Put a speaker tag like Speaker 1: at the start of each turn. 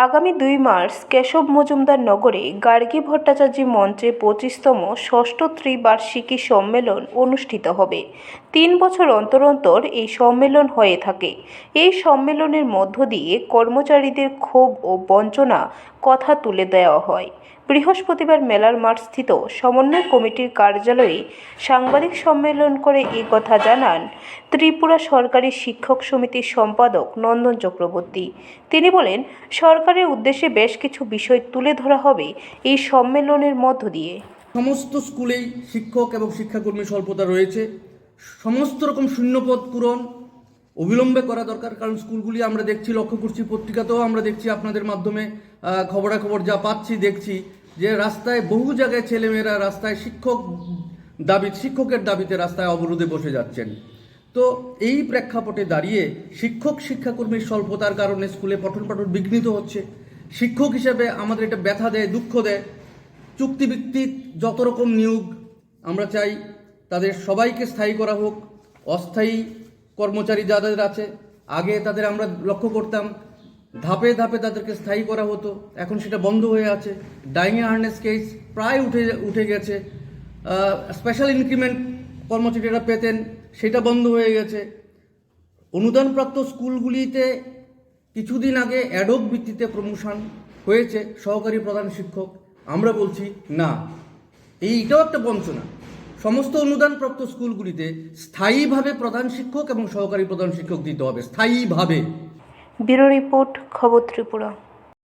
Speaker 1: আগামী ২ মার্চ কেশব মজুমদার নগরে গার্গী ভট্টাচার্য মঞ্চে ২৫তম ষষ্ঠ ত্রিবার্ষিকী সম্মেলন অনুষ্ঠিত হবে। ৩ বছর অন্তর অন্তর এই সম্মেলন হয়ে থাকে। এই সম্মেলনের মধ্য দিয়ে কর্মচারীদের ক্ষোভ ও বঞ্চনা কথা তুলে দেওয়া হয়। বৃহস্পতিবার মেলার মাঠস্থিত সমন্বয় কমিটির কার্যালয়ে সাংবাদিক সম্মেলন করে এই কথা জানান ত্রিপুরা সরকারি শিক্ষক সমিতির সম্পাদক নন্দন চক্রবর্তী। তিনি বলেন, সরকারের উদ্দেশ্যে বেশ কিছু বিষয় তুলে ধরা হবে এই সম্মেলনের মধ্য দিয়ে।
Speaker 2: সমস্ত স্কুলেই শিক্ষক এবং শিক্ষাকর্মী স্বল্পতা রয়েছে। সমস্ত রকম শূন্যপদ পূরণ অবিলম্বে করা দরকার, কারণ স্কুলগুলি আমরা দেখছি, লক্ষ্য করছি, পত্রিকাতেও আমরা দেখছি, আপনাদের মাধ্যমে খবরাখবর যা পাচ্ছি দেখছি যে রাস্তায় বহু জায়গায় ছেলেমেয়েরা রাস্তায় শিক্ষকের দাবিতে রাস্তায় অবরোধে বসে যাচ্ছেন। তো এই প্রেক্ষাপটে দাঁড়িয়ে শিক্ষাকর্মীর স্বল্পতার কারণে স্কুলে পঠন পাঠন বিঘ্নিত হচ্ছে। শিক্ষক হিসেবে আমাদের এটা ব্যথা দেয়, দুঃখ দেয়। চুক্তিভিত্তিক যত রকম নিয়োগ আমরা চাই তাদের সবাইকে স্থায়ী করা হোক। অস্থায়ী কর্মচারী যাদের আছে, আগে তাদের আমরা লক্ষ্য করতাম ধাপে ধাপে তাদেরকে স্থায়ী করা হতো, এখন সেটা বন্ধ হয়ে আছে। ডাইং হার্নেস কেস প্রায় উঠে গেছে। স্পেশাল ইনক্রিমেন্ট কর্মচারীরা পেতেন, সেটা বন্ধ হয়ে গেছে। অনুদানপ্রাপ্ত স্কুলগুলিতে কিছুদিন আগে অ্যাডহক ভিত্তিতে প্রমোশন হয়েছে সহকারী প্রধান শিক্ষক। আমরা বলছি না, এইটাও একটা বঞ্চনা। সমস্ত অনুদানপ্রাপ্ত স্কুলগুলিতে স্থায়ীভাবে প্রধান শিক্ষক এবং সহকারী প্রধান শিক্ষক দিতে হবে, স্থায়ীভাবে।
Speaker 1: ব্যুরো রিপোর্ট, খবর ত্রিপুরা।